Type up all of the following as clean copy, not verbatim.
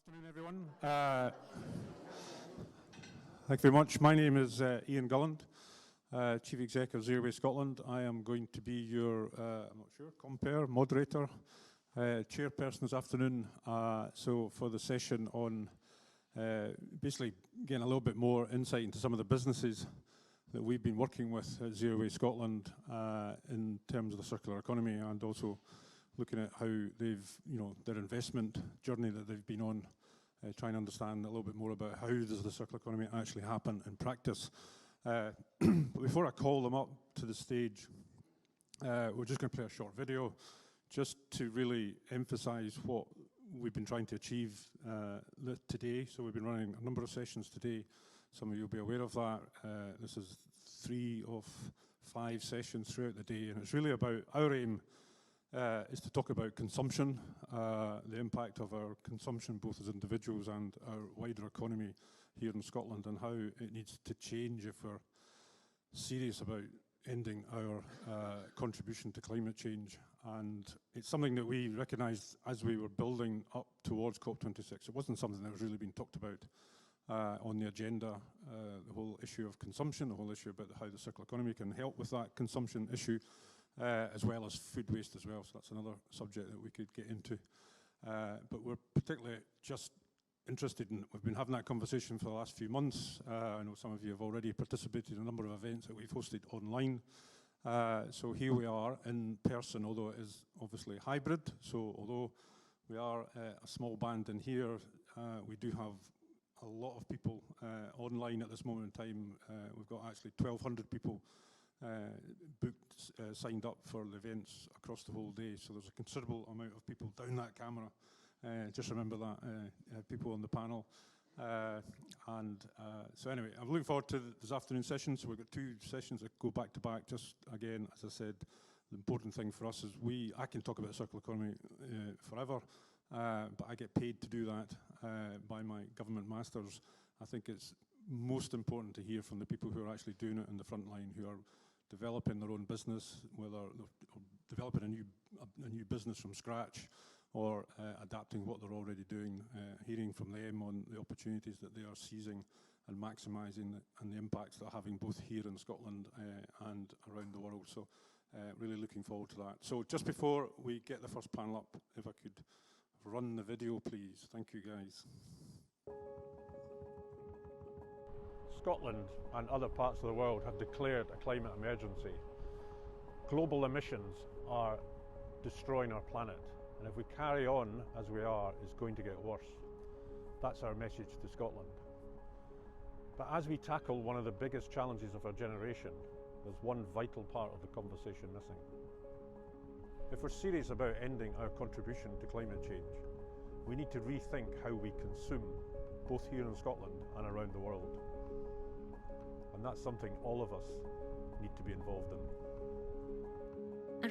Afternoon, everyone. Thank you very much. My name is Ian Gulland, Chief Executive of Zero Waste Scotland. I am going to be your, I'm not sure, compere, moderator, chairperson this afternoon. So for the session on basically getting a little bit more insight into some of the businesses that we've been working with at Zero Waste Scotland in terms of the circular economy, and also looking at how they've, their investment journey that they've been on, trying to understand a little bit more about how does the circular economy actually happen in practice. But before I call them up to the stage, we're just going to play a short video just to really emphasize what we've been trying to achieve today. So we've been running a number of sessions today. Some of you will be aware of that. This is 3 of 5 sessions throughout the day, and it's really about our aim is to talk about consumption, the impact of our consumption both as individuals and our wider economy here in Scotland, and how it needs to change if we're serious about ending our contribution to climate change. And it's something that we recognised as we were building up towards COP26. It wasn't something that was really being talked about on the agenda, the whole issue of consumption, the whole issue about how the circular economy can help with that consumption issue, as well as food waste as well. So that's another subject that we could get into. But we're particularly just interested in, we've been having that conversation for the last few months. I know some of you have already participated in a number of events that we've hosted online. So here we are in person, although it is obviously hybrid. So although we are a small band in here, we do have a lot of people online at this moment in time. We've got actually 1,200 people booked, signed up for the events across the whole day. So there's a considerable amount of people down that camera. Just remember that, people on the panel. So anyway, I'm looking forward to this afternoon session. So we've got 2 sessions that go back to back. Just again, as I said, the important thing for us is I can talk about the circular economy forever, but I get paid to do that by my government masters. I think it's most important to hear from the people who are actually doing it in the front line, who are developing their own business, whether they're developing a new business from scratch or adapting what they're already doing, hearing from them on the opportunities that they are seizing and maximising, and the impacts they're having both here in Scotland and around the world. So really looking forward to that. So just before we get the first panel up, if I could run the video, please. Thank you, guys. Scotland and other parts of the world have declared a climate emergency. Global emissions are destroying our planet, and if we carry on as we are, it's going to get worse. That's our message to Scotland. But as we tackle one of the biggest challenges of our generation, there's one vital part of the conversation missing. If we're serious about ending our contribution to climate change, we need to rethink how we consume, both here in Scotland and around the world. And that's something all of us need to be involved in.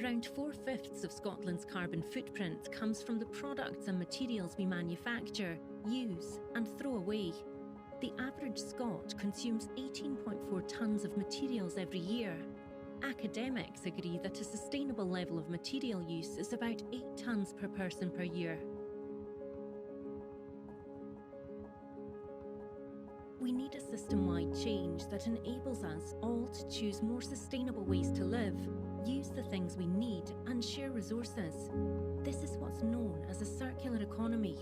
Around 4/5 of Scotland's carbon footprint comes from the products and materials we manufacture, use and throw away. The average Scot consumes 18.4 tonnes of materials every year. Academics agree that a sustainable level of material use is about 8 tonnes per person per year. We need a system-wide change that enables us all to choose more sustainable ways to live, use the things we need and share resources. This is what's known as a circular economy.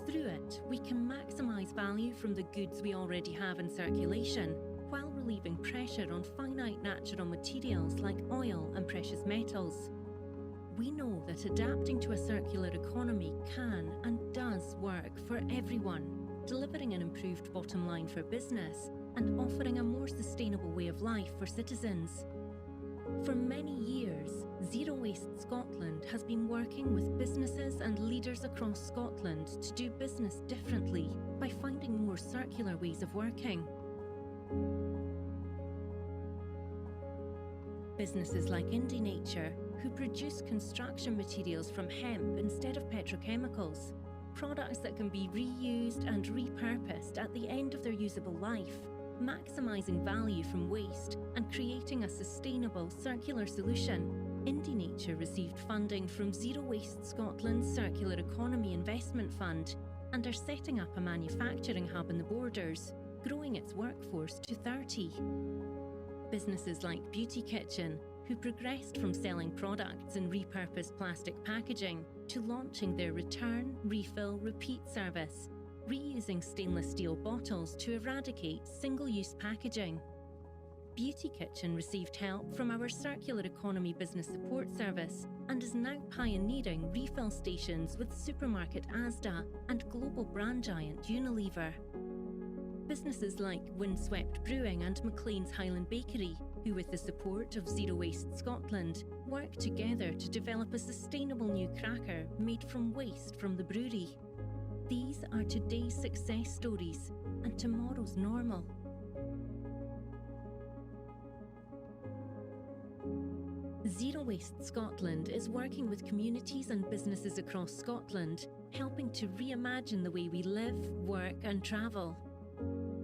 Through it, we can maximise value from the goods we already have in circulation, while relieving pressure on finite natural materials like oil and precious metals. We know that adapting to a circular economy can and does work for everyone, delivering an improved bottom line for business and offering a more sustainable way of life for citizens. For many years, Zero Waste Scotland has been working with businesses and leaders across Scotland to do business differently by finding more circular ways of working. Businesses like Nature, who produce construction materials from hemp instead of petrochemicals, products that can be reused and repurposed at the end of their usable life, maximising value from waste and creating a sustainable circular solution. Nature received funding from Zero Waste Scotland's Circular Economy Investment Fund and are setting up a manufacturing hub in the Borders, growing its workforce to 30. Businesses like Beauty Kitchen, who progressed from selling products in repurposed plastic packaging to launching their return, refill, repeat service, reusing stainless steel bottles to eradicate single-use packaging. Beauty Kitchen received help from our Circular Economy Business Support Service and is now pioneering refill stations with supermarket Asda and global brand giant Unilever. Businesses like Windswept Brewing and MACLEANS HIGHLAND Bakery, who with the support of Zero Waste Scotland, work together to develop a sustainable new cracker made from waste from the brewery. These are today's success stories and tomorrow's normal. Zero Waste Scotland is working with communities and businesses across Scotland, helping to reimagine the way we live, work and travel.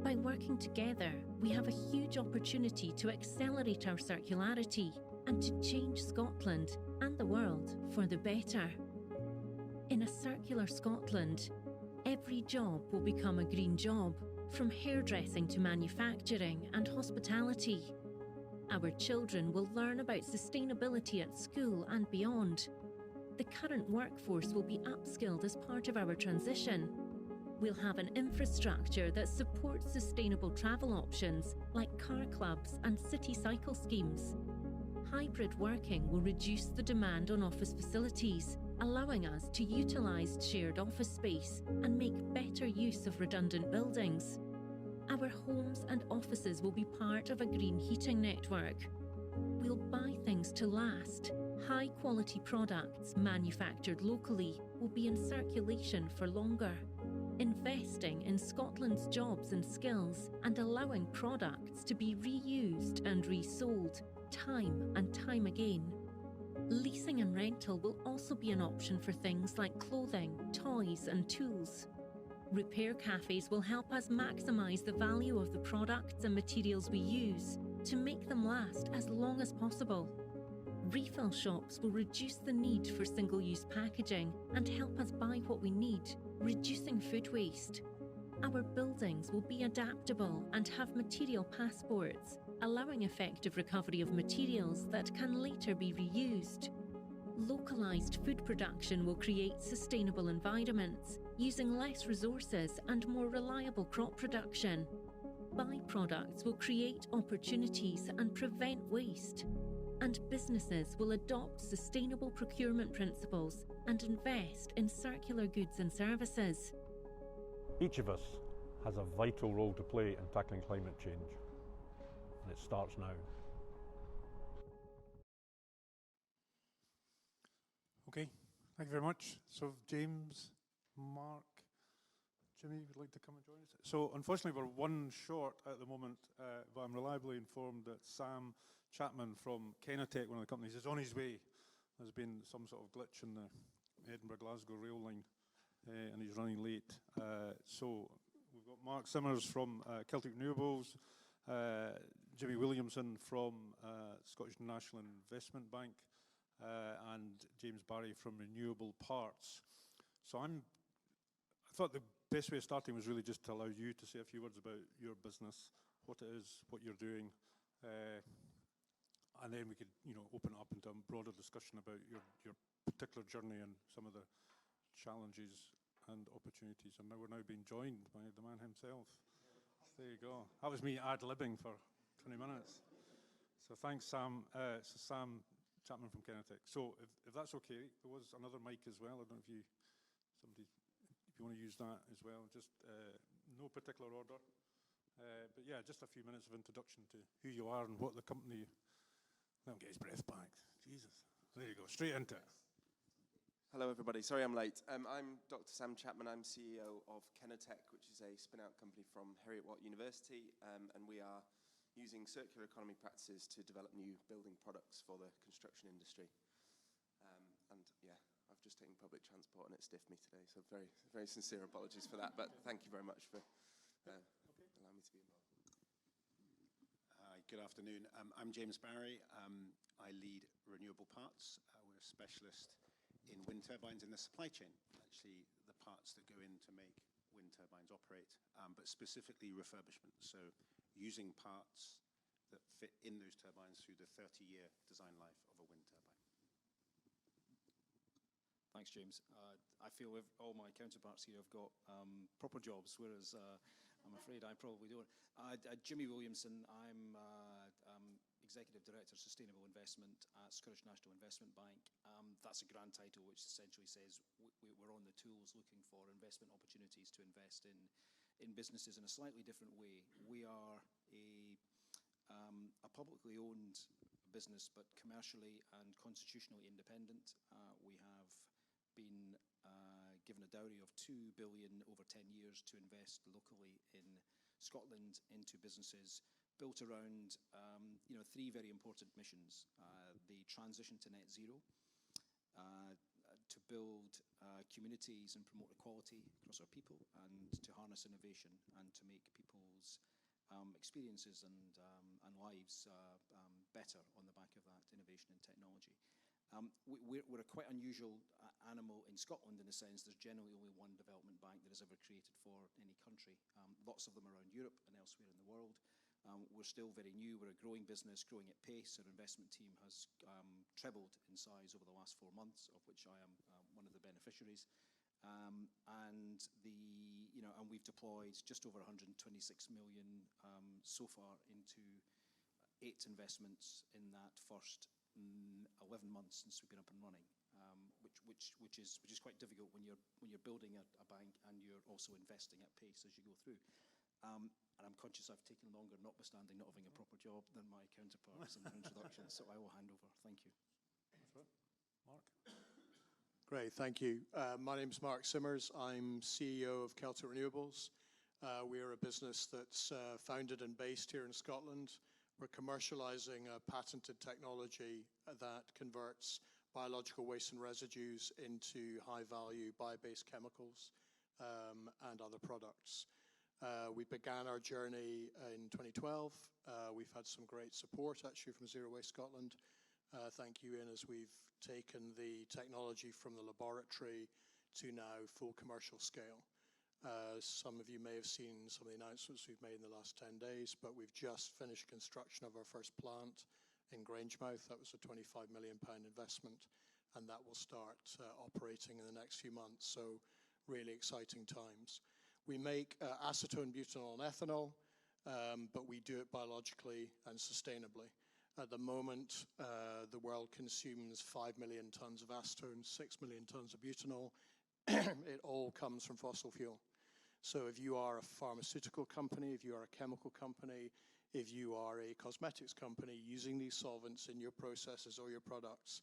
By working together, we have a huge opportunity to accelerate our circularity and to change Scotland and the world for the better. In a circular Scotland, every job will become a green job, from hairdressing to manufacturing and hospitality. Our children will learn about sustainability at school and beyond. The current workforce will be upskilled as part of our transition. We'll have an infrastructure that supports sustainable travel options like car clubs and city cycle schemes. Hybrid working will reduce the demand on office facilities, allowing us to utilise shared office space and make better use of redundant buildings. Our homes and offices will be part of a green heating network. We'll buy things to last. High-quality products manufactured locally will be in circulation for longer. Investing in Scotland's jobs and skills and allowing products to be reused and resold time and time again. Leasing and rental will also be an option for things like clothing, toys and tools. Repair cafes will help us maximise the value of the products and materials we use to make them last as long as possible. Refill shops will reduce the need for single-use packaging and help us buy what we need, reducing food waste. Our buildings will be adaptable and have material passports, allowing effective recovery of materials that can later be reused. Localised food production will create sustainable environments, using less resources and more reliable crop production. Byproducts will create opportunities and prevent waste. And businesses will adopt sustainable procurement principles and invest in circular goods and services. Each of us has a vital role to play in tackling climate change, and it starts now. Okay, thank you very much. So James, Mark, Jimmy would like to come and join us. So unfortunately we're one short at the moment, but I'm reliably informed that Sam Chapman from Kenatech, one of the companies, is on his way. There's been some sort of glitch in the Edinburgh-Glasgow rail line, and he's running late. So we've got Mark Simmers from Celtic Renewables, Jimmy Williamson from Scottish National Investment Bank, and James Barry from Renewable Parts. So I thought the best way of starting was really just to allow you to say a few words about your business, what it is, what you're doing, and then we could, open it up into a broader discussion about your particular journey and some of the challenges and opportunities. And now we're being joined by the man himself. There you go. That was me ad-libbing for 20 minutes. So thanks, Sam. So Sam Chapman from Kenatech. So if that's okay, there was another mic as well. I don't know if you want to use that as well. Just no particular order. But yeah, just a few minutes of introduction to who you are and what the company. Let him get his breath back. Jesus. There you go. Straight into it. Hello, everybody. Sorry I'm late. I'm Dr. Sam Chapman. I'm CEO of Kenatech, which is a spin-out company from Heriot-Watt University, and we are using circular economy practices to develop new building products for the construction industry. And yeah, I've just taken public transport and it stiffed me today, so very, very sincere apologies for that. But thank you very much for allowing me to be involved. Good afternoon. I'm James Barry. I lead Renewable Parts. We're a specialist in wind turbines in the supply chain. Actually, the parts that go in to make wind turbines operate, but specifically refurbishment. So using parts that fit in those turbines through the 30-year design life of a wind turbine. Thanks, James. I feel all my counterparts here have got proper jobs, whereas I'm afraid I probably don't. Jimmy Williamson, I'm Executive Director of Sustainable Investment at Scottish National Investment Bank. That's a grand title which essentially says we're on the tools looking for investment opportunities to invest in businesses in a slightly different way. We are a publicly owned business, but commercially and constitutionally independent. We have been given a dowry of $2 billion over 10 years to invest locally in Scotland into businesses built around three very important missions. The transition to net zero, to build communities and promote equality across our people, and to harness innovation and to make people's experiences and lives better on the back of that innovation and technology. We're a quite unusual animal in Scotland in the sense there's generally only one development bank that is ever created for any country. Lots of them around Europe and elsewhere in the world. We're still very new. We're a growing business, growing at pace. Our investment team has trebled in size over the last 4 months, of which I am one of the beneficiaries. And we've deployed just over 126 million so far into 8 investments in that first 11 months since we've been up and running, which is quite difficult when you're building a bank and you're also investing at pace as you go through. And I'm conscious I've taken longer, notwithstanding not having a proper job, than my counterparts in their introduction. So I will hand over. Thank you. That's right. Mark. Great, thank you. My name's Mark Simmers. I'm CEO of Celtic Renewables. We're a business that's founded and based here in Scotland. We're commercializing a patented technology that converts biological waste and residues into high-value bio-based chemicals and other products. We began our journey in 2012. We've had some great support, actually, from Zero Waste Scotland. Thank you, Ian, as we've taken the technology from the laboratory to now full commercial scale. Some of you may have seen some of the announcements we've made in the last 10 days, but we've just finished construction of our first plant in Grangemouth. That was a £25 million investment, and that will start operating in the next few months. So really exciting times. We make acetone, butanol, and ethanol, but we do it biologically and sustainably. At the moment, the world consumes 5 million tons of acetone, 6 million tons of butanol. It all comes from fossil fuel. So if you are a pharmaceutical company, if you are a chemical company, if you are a cosmetics company using these solvents in your processes or your products,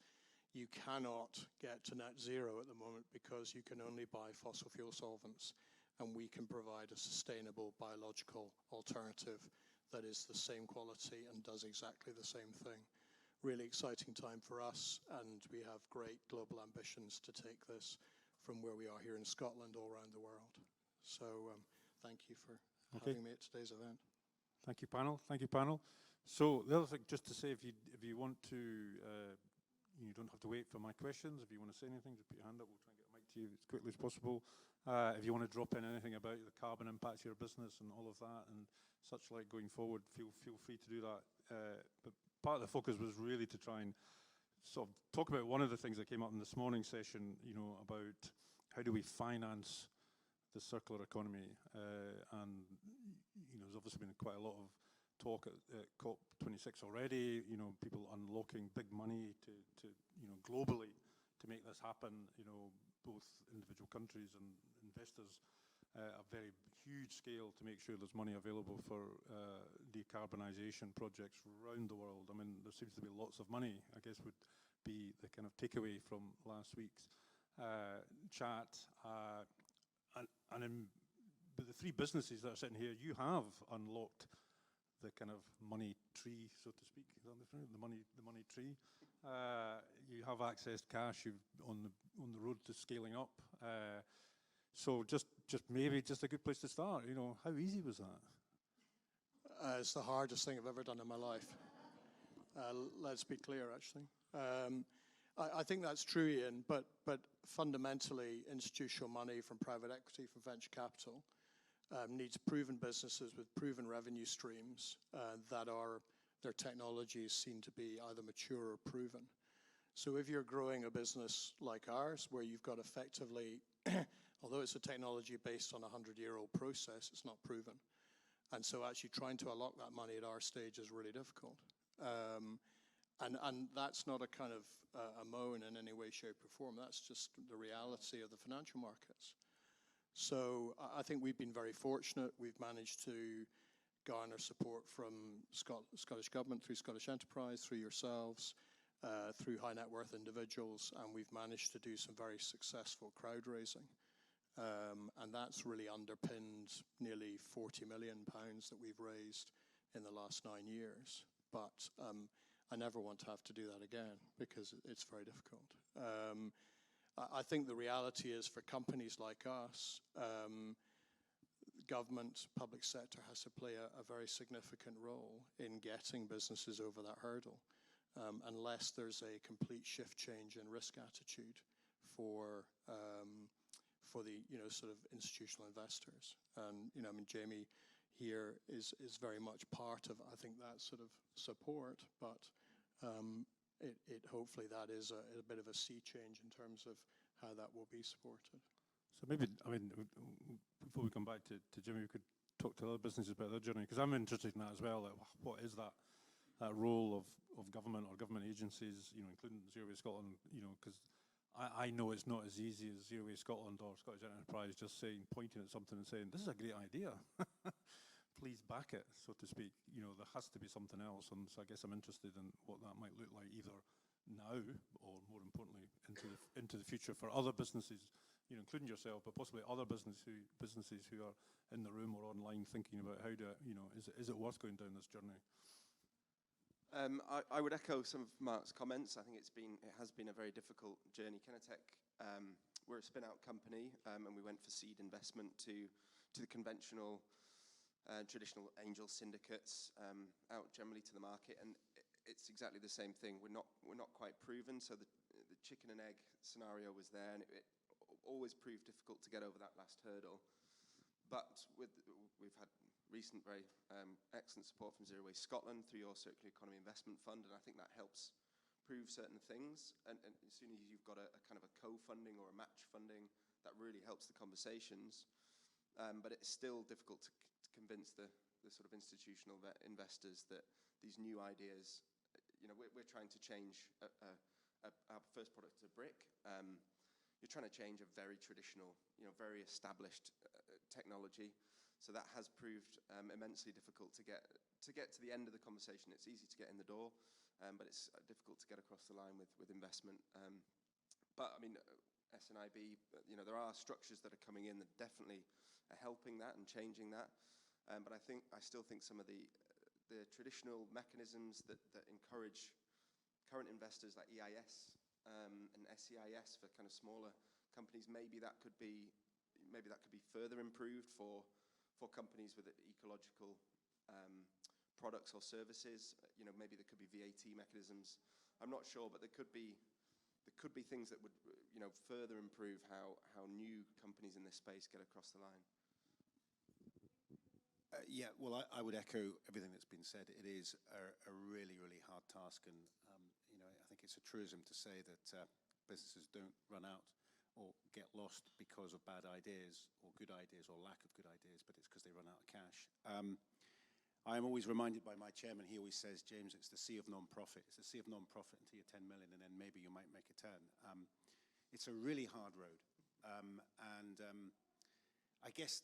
you cannot get to net zero at the moment because you can only buy fossil fuel solvents. And we can provide a sustainable biological alternative that is the same quality and does exactly the same thing. Really exciting time for us, and we have great global ambitions to take this from where we are here in Scotland all around the world. So thank you for having me at today's event. Thank you, panel. Thank you, panel. So the other thing, just to say, if you want to, you don't have to wait for my questions. If you want to say anything, just put your hand up. We'll try and get a mic to you as quickly as possible. If you want to drop in anything about the carbon impacts of your business and all of that and such like going forward, feel free to do that. But part of the focus was really to try and sort of talk about one of the things that came up in this morning's session, about how do we finance the circular economy. And, there's obviously been quite a lot of talk at COP26 already, people unlocking big money to globally to make this happen, both individual countries and investors a very huge scale to make sure there's money available for decarbonisation projects around the world. I mean, there seems to be lots of money, I guess would be the kind of takeaway from last week's chat. But the 3 businesses that are sitting here, you have unlocked the kind of money tree, so to speak. Is that the money tree? You have accessed cash. You've on the road to scaling up. So just maybe just a good place to start. How easy was that? It's the hardest thing I've ever done in my life. Let's be clear, actually. I think that's true, Ian, but fundamentally, institutional money from private equity, from venture capital, needs proven businesses with proven revenue streams that are, their technology is seen to be either mature or proven. So if you're growing a business like ours, where you've got effectively, although it's a technology based on a 100-year-old process, it's not proven. And so actually trying to unlock that money at our stage is really difficult. And that's not a kind of a moan in any way, shape, or form. That's just the reality of the financial markets. So I think we've been very fortunate. We've managed to garner support from Scottish Government, through Scottish Enterprise, through yourselves, through high net worth individuals, and we've managed to do some very successful crowd raising. And that's really underpinned nearly £40 million that we've raised in the last 9 years. But I never want to have to do that again, because it's very difficult. I think the reality is, for companies like us, government, public sector has to play a very significant role in getting businesses over that hurdle, unless there's a complete shift change in risk attitude for the sort of institutional investors. And I mean, Jamie here is very much part of, I think, that sort of support, but it hopefully that is a bit of a sea change in terms of how that will be supported. So maybe, I mean, before we come back to Jimmy, we could talk to other businesses about their journey, because I'm interested in that as well. Like, what is that role of government or government agencies, including Zero Waste Scotland, because I know it's not as easy as Zero Waste Scotland or Scottish Enterprise just pointing at something and saying, this is a great idea. Please back it, so to speak. There has to be something else, and so I guess I'm interested in what that might look like, either now or, more importantly, into the future for other businesses, including yourself, but possibly other businesses who are in the room or online thinking about how to, is it worth going down this journey? I would echo some of Mark's comments. I think it has been a very difficult journey. Kenetech, we're a spin-out company, and we went for seed investment to the conventional, traditional angel syndicates, out generally to the market, and it's exactly the same thing. We're not quite proven, so the chicken and egg scenario was there, and it always proved difficult to get over that last hurdle. But we've had recent very excellent support from Zero Waste Scotland through your Circular Economy Investment Fund, and I think that helps prove certain things. And as soon as you've got a kind of a co-funding or a match funding, that really helps the conversations. But it's still difficult to convince the sort of institutional investors that these new ideas, we're trying to change our first product to brick. You're trying to change a very traditional, very established technology. So that has proved immensely difficult to get to the end of the conversation. It's easy to get in the door, but it's difficult to get across the line with investment. But I mean, SNIB, there are structures that are coming in that definitely are helping that and changing that. But I still think some of the traditional mechanisms that encourage current investors like EIS and SEIS for kind of smaller companies, maybe that could be further improved for companies with ecological products or services. Maybe there could be VAT mechanisms. I'm not sure, but there could be things that would further improve how new companies in this space get across the line. Yeah, well, I would echo everything that's been said. It is a really, really hard task, and I think it's a truism to say that businesses don't run out or get lost because of bad ideas or good ideas or lack of good ideas, but it's because they run out of cash. I am always reminded by my chairman. He always says, James, it's the sea of non-profit. It's the sea of non-profit until you're 10 million, and then maybe you might make a turn. It's a really hard road, and I guess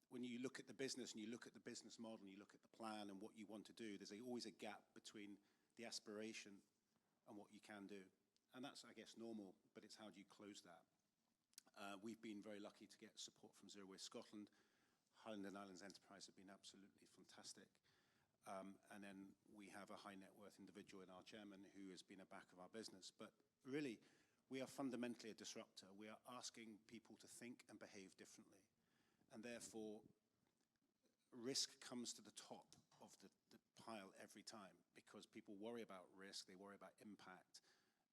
when you look at the business and you look at the business model and you look at the plan and what you want to do, there's always a gap between the aspiration and what you can do. And that's, I guess, normal, but it's how do you close that? We've been very lucky to get support from Zero Waste Scotland. Highland and Islands Enterprise have been absolutely fantastic. And then we have a high net worth individual in our chairman who has been a back of our business. But really, we are fundamentally a disruptor. We are asking people to think and behave differently. And therefore, risk comes to the top of the pile every time, because people worry about risk, they worry about impact.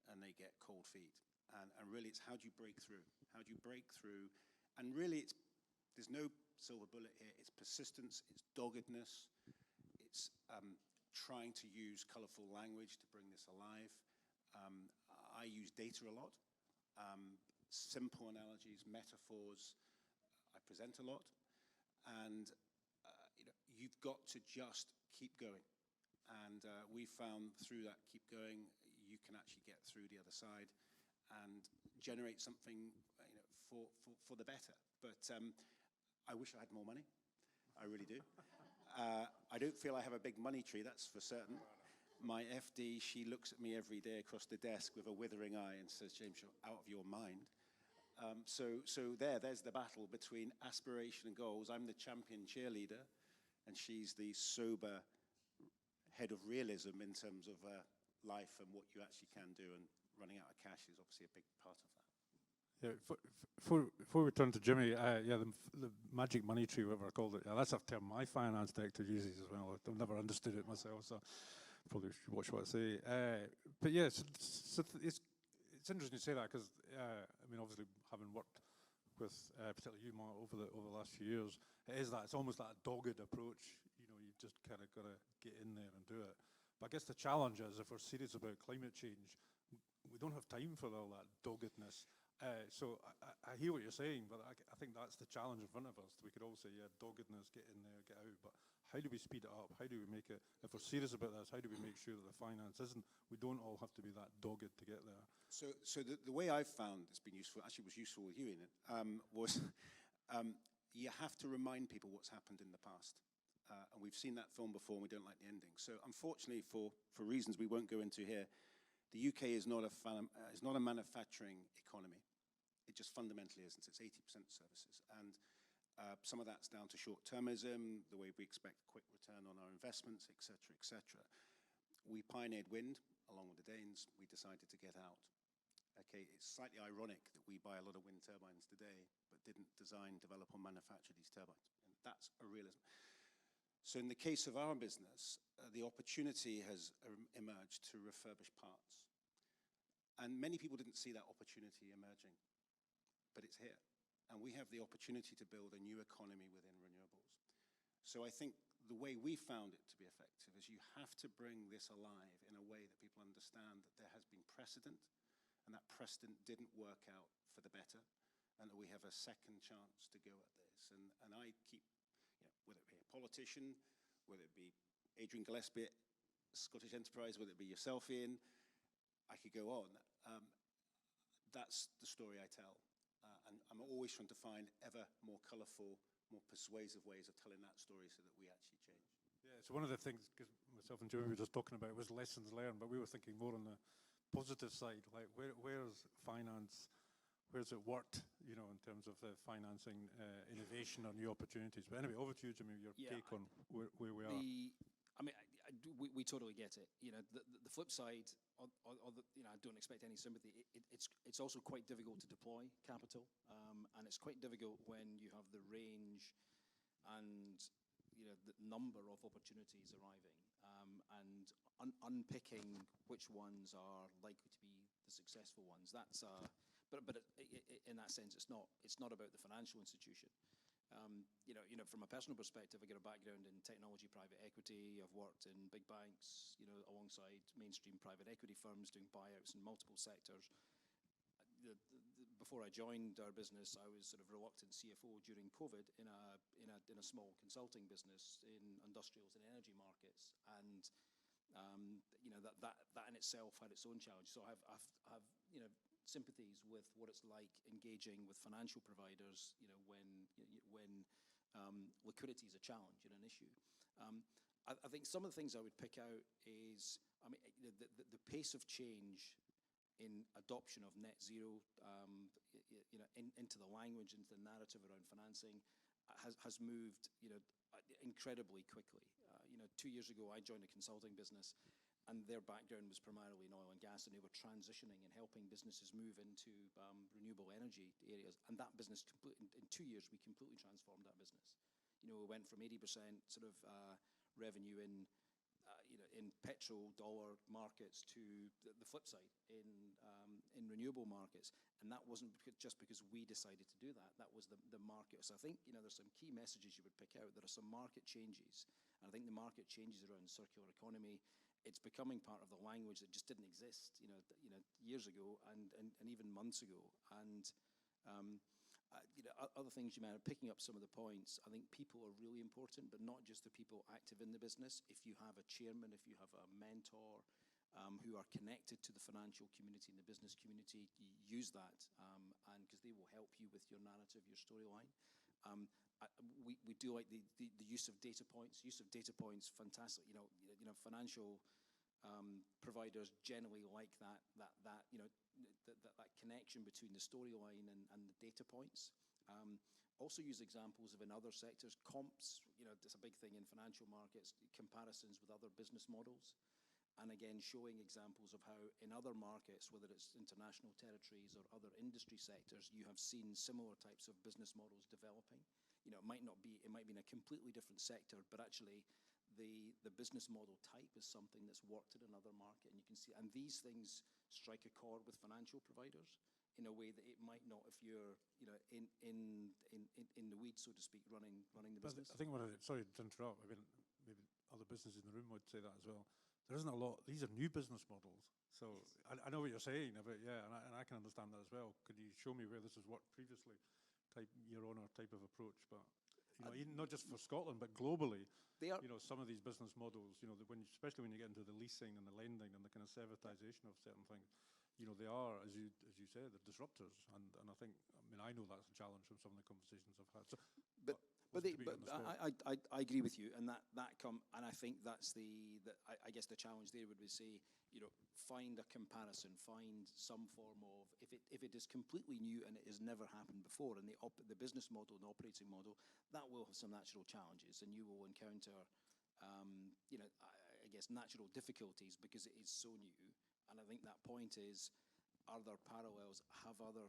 and they get cold feet. And really, it's how do you break through? How do you break through? And really, there's no silver bullet here. It's persistence, it's doggedness, it's trying to use colorful language to bring this alive. I use data a lot, simple analogies, metaphors. I present a lot, and you've got to just keep going. And we found through that keep going, you can actually get through the other side and generate something for the better. But I wish I had more money. I really do. I don't feel I have a big money tree, that's for certain. My FD, she looks at me every day across the desk with a withering eye and says, James, you're out of your mind. So there's the battle between aspiration and goals. I'm the champion cheerleader, and she's the sober head of realism in terms of life and what you actually can do, and running out of cash is obviously a big part of that. Yeah, before we turn to Jimmy, yeah, the magic money tree, whatever I called it, yeah, that's a term my finance director uses as well. I've never understood it myself, so probably should watch what I say. But yeah, it's interesting to say that, because I mean, obviously having worked with particularly you, Mark, over the last few years, it's almost that dogged approach. You just kind of got to get in there and do it. But I guess the challenge is, if we're serious about climate change, we don't have time for all that doggedness. So I hear what you're saying, but I think that's the challenge in front of us. We could all say, yeah, doggedness, get in there, get out. But how do we speed it up? How do we make it, if we're serious about this, how do we make sure that the finance we don't all have to be that dogged to get there? So the way I've found it's been useful, actually was useful with you in it, was you have to remind people what's happened in the past. And we've seen that film before, and we don't like the ending. So unfortunately, for reasons we won't go into here, the UK is not a manufacturing economy. It just fundamentally isn't. It's 80% services. And some of that's down to short-termism, the way we expect quick return on our investments, et cetera, et cetera. We pioneered wind, along with the Danes. We decided to get out. Okay, it's slightly ironic that we buy a lot of wind turbines today, but didn't design, develop, or manufacture these turbines. And that's a realism. So in the case of our business, the opportunity has emerged to refurbish parts. And many people didn't see that opportunity emerging, but it's here. And we have the opportunity to build a new economy within renewables. So I think the way we found it to be effective is you have to bring this alive in a way that people understand that there has been precedent, and that precedent didn't work out for the better, and that we have a second chance to go at this. And I keep, whether it be a politician, whether it be Adrian Gillespie, Scottish Enterprise, whether it be yourself, Ian, I could go on. That's the story I tell. And I'm always trying to find ever more colourful, more persuasive ways of telling that story so that we actually change. Yeah, so one of the things, because myself and Jimmy were just talking about, was lessons learned, but we were thinking more on the positive side, like where's finance, where's it worked, in terms of financing innovation or new opportunities. But anyway, over to you, Jimmy, your take on where we are. We totally get it. The flip side, I don't expect any sympathy. It's also quite difficult to deploy capital, and it's quite difficult when you have the range and the number of opportunities arriving, and unpicking which ones are likely to be the successful ones. That's but in that sense, it's not about the financial institution. From a personal perspective, I get a background in technology, private equity. I've worked in big banks, alongside mainstream private equity firms doing buyouts in multiple sectors. Before I joined our business, I was sort of reluctant CFO during COVID in a small consulting business in industrials and energy markets, and that in itself had its own challenge. So I've sympathies with what it's like engaging with financial providers, when liquidity is a challenge and an issue. I think some of the things I would pick out is, the pace of change in adoption of net zero, into the language, into the narrative around financing, has moved, incredibly quickly. 2 years ago, I joined a consulting business, and their background was primarily in oil and gas, and they were transitioning and helping businesses move into renewable energy areas. And that business, in 2 years, we completely transformed that business. We went from 80% sort of revenue in in petrol dollar markets to the flip side in renewable markets. And that wasn't just because we decided to do that. That was the market. So I think, there's some key messages you would pick out. There are some market changes. And I think the market changes around circular economy. It's becoming part of the language that just didn't exist, years ago and even months ago. And other things you might have, picking up some of the points, I think people are really important, but not just the people active in the business. If you have a chairman, if you have a mentor who are connected to the financial community and the business community, use that, and because they will help you with your narrative, your storyline. We do like the use of data points. Use of data points, fantastic. Financial providers generally like that connection between the storyline and the data points. Also use examples of in other sectors. Comps, it's a big thing in financial markets, comparisons with other business models. And again, showing examples of how in other markets, whether it's international territories or other industry sectors, you have seen similar types of business models developing. It might be in a completely different sector, but actually the business model type is something that's worked in another market. And you can see, and these things strike a chord with financial providers in a way that it might not if you're, in the weeds, so to speak, running the business. I think sorry to interrupt. I mean, maybe other businesses in the room would say that as well. There isn't a lot. These are new business models. So I know what you're saying about, and I can understand that as well. Could you show me where this has worked previously? Your Honour type of approach, but not just for Scotland, but globally. They are, some of these business models, especially when you get into the leasing and the lending and the kind of servitization of certain things, they are, as you said, the disruptors. And I think, I know that's a challenge from some of the conversations I've had. So, I agree with you, and and I think that's I guess the challenge there would be say, find a comparison, find some form of, if it is completely new and it has never happened before, and the business model and operating model, that will have some natural challenges, and you will encounter, I guess, natural difficulties because it is so new. And I think that point is, are there parallels? Have other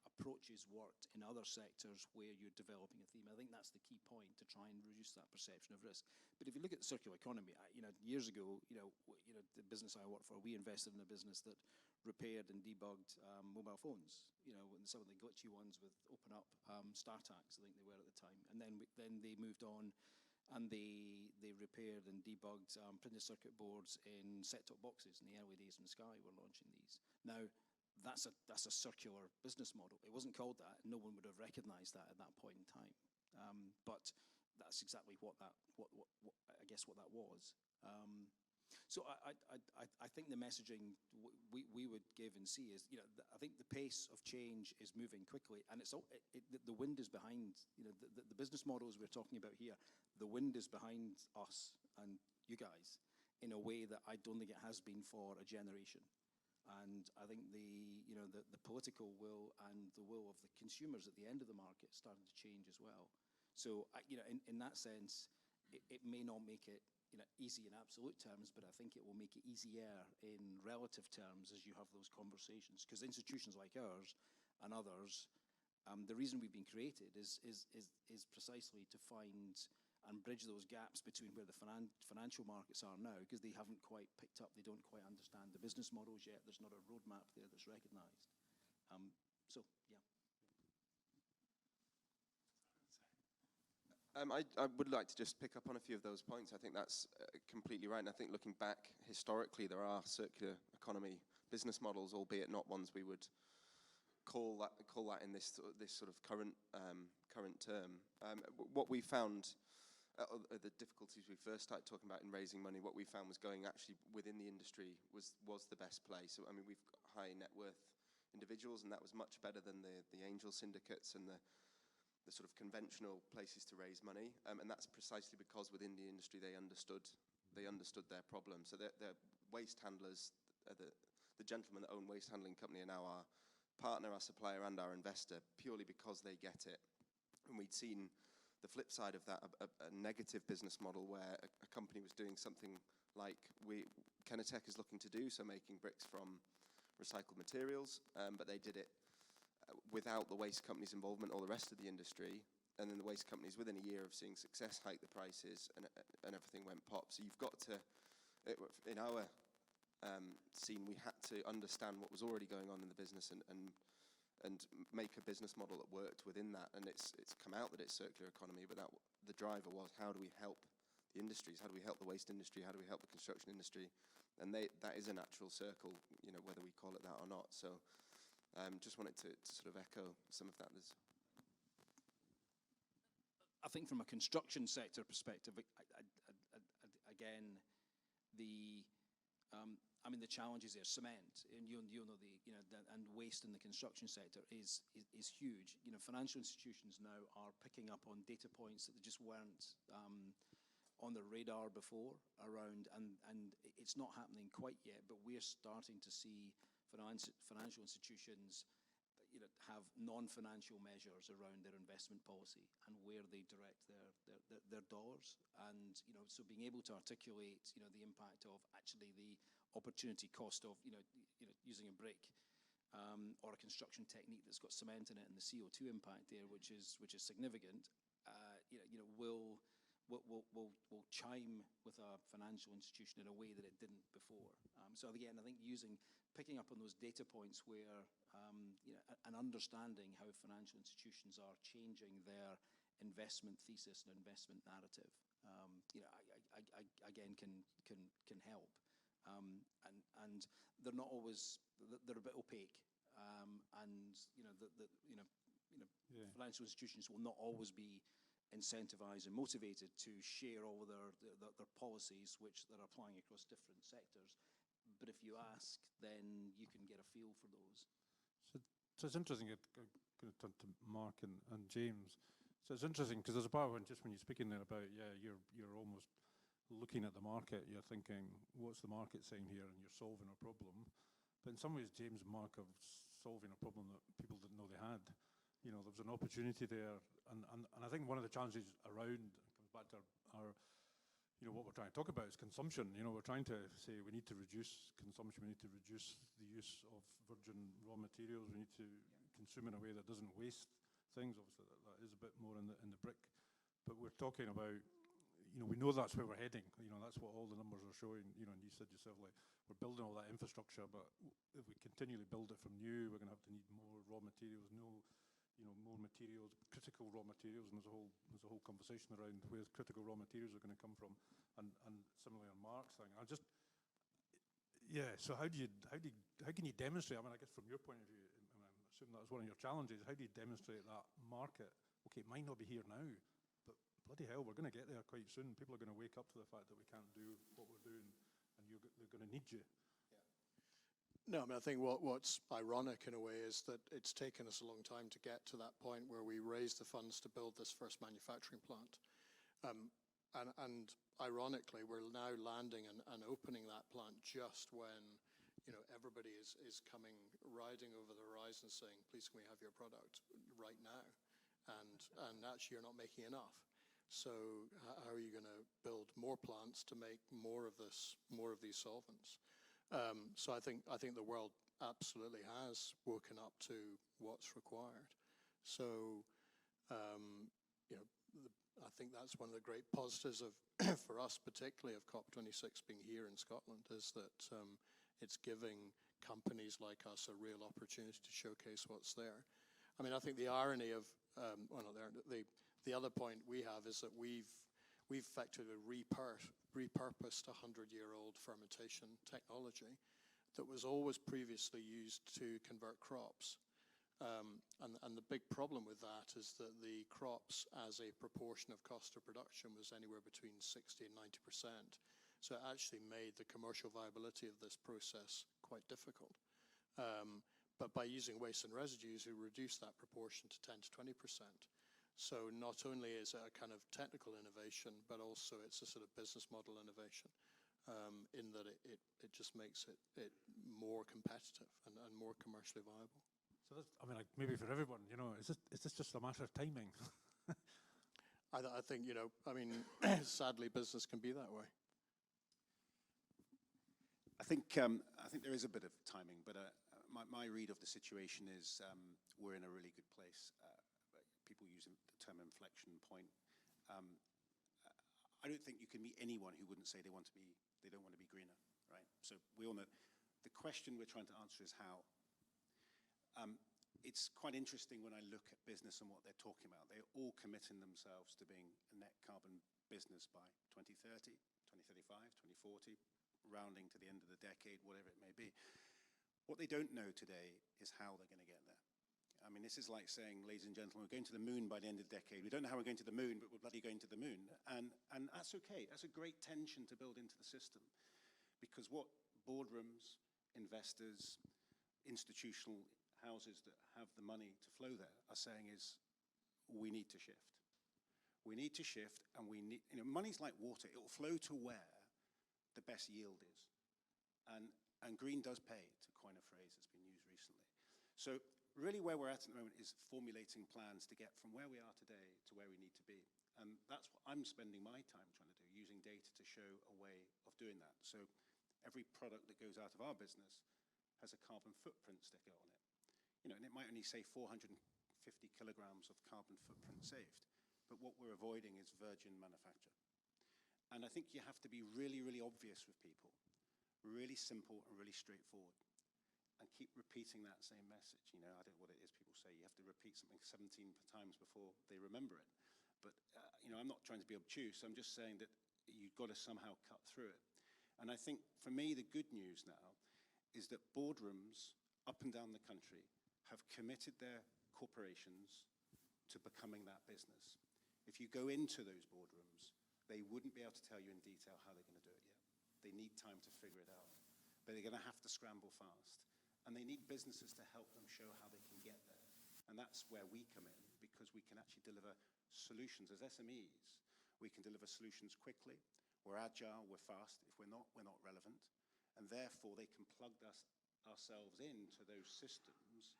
approaches worked in other sectors where you're developing a theme? I think that's the key point to try and reduce that perception of risk. But if you look at the circular economy, years ago, the business I worked for, we invested in a business that repaired and debugged mobile phones. And some of the glitchy ones with open up StarTax, I think they were at the time. And then they moved on, and they repaired and debugged printed circuit boards in set-top boxes. In the early days when Sky were launching these. Now, that's a circular business model. It wasn't called that. No one would have recognized that at that point in time. But that's exactly what that was. So I think the messaging we would give and see is, I think the pace of change is moving quickly, and the wind is behind, the business models we're talking about here, the wind is behind us and you guys in a way that I don't think it has been for a generation. And I think the political will and the will of the consumers at the end of the market starting to change as well. So, in that sense, it may not make it easy in absolute terms, but I think it will make it easier in relative terms as you have those conversations. Because institutions like ours and others, the reason we've been created is precisely to find and bridge those gaps between where the financial markets are now, because they haven't quite picked up, they don't quite understand the business models yet, there's not a roadmap there that's recognised. So, yeah. I would like to just pick up on a few of those points. I think that's completely right, and I think looking back historically, there are circular economy business models, albeit not ones we would call that in this sort of current term. What we found, the difficulties we first started talking about in raising money, what we found was going actually within the industry was the best place. So, we've got high net worth individuals, and that was much better than the angel syndicates and the sort of conventional places to raise money. And that's precisely because within the industry they understood their problem. So they're waste handlers, the gentlemen that own Waste Handling Company are now our partner, our supplier, and our investor, purely because they get it. And we'd seen the flip side of that, a negative business model where a company was doing something like Kenetech is looking to do, so making bricks from recycled materials, but they did it without the waste company's involvement or the rest of the industry. And then the waste companies, within a year of seeing success, hiked the prices and everything went pop. So you've got to in our scene, we had to understand what was already going on in the business and make a business model that worked within that. And it's come out that it's circular economy, but the driver was, how do we help the industries? How do we help the waste industry? How do we help the construction industry? And that is a natural circle, you know, whether we call it that or not. So just wanted to sort of echo some of that. I think from a construction sector perspective, again, the challenges there. Cement, and you know and waste in the construction sector is huge. You know, financial institutions now are picking up on data points that they just weren't on the radar before around, and it's not happening quite yet. But we're starting to see financial institutions, you know, have non-financial measures around their investment policy and where they direct their dollars. And, you know, so being able to articulate, you know, the impact of actually the opportunity cost of, you know, using a brick or a construction technique that's got cement in it, and the CO2 impact there, which is significant, will chime with a financial institution in a way that it didn't before. So again, I think picking up on those data points where, and understanding how financial institutions are changing their investment thesis and investment narrative, again, can help. And they're not always, they're a bit opaque. And, financial institutions will not always be incentivized and motivated to share all their policies, which they're applying across different sectors. But if you ask, then you can get a feel for those. So it's interesting, I'm going to turn to Mark and James. So it's interesting, because there's a part when you're speaking there about, you're almost looking at the market, you're thinking, what's the market saying here, and you're solving a problem. But in some ways, James and Mark are solving a problem that people didn't know they had. You know, there was an opportunity there, and I think one of the challenges around, comes back to our what we're trying to talk about is consumption. You know, we're trying to say we need to reduce consumption, we need to reduce the use of virgin raw materials, we need to consume in a way that doesn't waste things. Obviously, that is a bit more in the brick. But we're talking about, we know that's where we're heading. You know, that's what all the numbers are showing. You know, and you said yourself, like, we're building all that infrastructure, but if we continually build it from new, we're going to have to need more raw materials, more materials, critical raw materials, and there's a whole conversation around where critical raw materials are going to come from, and similarly on Mark's thing. So how can you demonstrate? I mean, I guess from your point of view, and I'm assuming that was one of your challenges. How do you demonstrate that market? Okay, it might not be here now, but bloody hell, we're going to get there quite soon. People are going to wake up to the fact that we can't do what we're doing, and they're going to need you. No, I mean, I think what's ironic in a way is that it's taken us a long time to get to that point where we raised the funds to build this first manufacturing plant. And ironically, we're now landing and opening that plant just when, everybody is riding over the horizon saying, please, can we have your product right now? And actually, you're not making enough. So how are you going to build more plants to make more of these solvents? So I think the world absolutely has woken up to what's required. So, I think that's one of the great positives of, for us particularly, of COP26 being here in Scotland, is that it's giving companies like us a real opportunity to showcase what's there. I mean, I think the irony of, the other point we have is that we've effectively repurposed 100-year-old fermentation technology that was always previously used to convert crops. And the big problem with that is that the crops as a proportion of cost of production was anywhere between 60 and 90%. So it actually made the commercial viability of this process quite difficult. But by using waste and residues, we reduced that proportion to 10 to 20%. So not only is it a kind of technical innovation, but also it's a sort of business model innovation, in that it just makes it more competitive and more commercially viable. So that's, I mean, like, maybe for everyone, is this just a matter of timing? I think, sadly, business can be that way. I think there is a bit of timing, but my read of the situation is we're in a really good place. People use the term inflection point. I don't think you can meet anyone who wouldn't say they want to be they don't want to be greener, right? So we all know. The question we're trying to answer is how. It's quite interesting when I look at business and what they're talking about. They're all committing themselves to being a net carbon business by 2030, 2035, 2040, rounding to the end of the decade, whatever it may be. What they don't know today is how they're going to get there. I mean, this is like saying, ladies and gentlemen, we're going to the moon by the end of the decade. We don't know how we're going to the moon, but we're bloody going to the moon. And that's okay. That's a great tension to build into the system. Because what boardrooms, investors, institutional houses that have the money to flow there are saying is, we need to shift. We need to shift, and we need, money's like water. It will flow to where the best yield is. And green does pay, to coin a phrase that's been used recently. So really where we're at the moment is formulating plans to get from where we are today to where we need to be. And that's what I'm spending my time trying to do, using data to show a way of doing that. So every product that goes out of our business has a carbon footprint sticker on it. And it might only say 450 kilograms of carbon footprint saved. But what we're avoiding is virgin manufacture. And I think you have to be really, really obvious with people, really simple and really straightforward, and keep repeating that same message. I don't know what it is people say. You have to repeat something 17 times before they remember it. But, I'm not trying to be obtuse. I'm just saying that you've got to somehow cut through it. And I think, for me, the good news now is that boardrooms up and down the country have committed their corporations to becoming that business. If you go into those boardrooms, they wouldn't be able to tell you in detail how they're going to do it yet. They need time to figure it out. But they're going to have to scramble fast. And they need businesses to help them show how they can get there. And that's where we come in, because we can actually deliver solutions as SMEs. We can deliver solutions quickly. We're agile, we're fast. If we're not relevant. And therefore, they can plug ourselves into those systems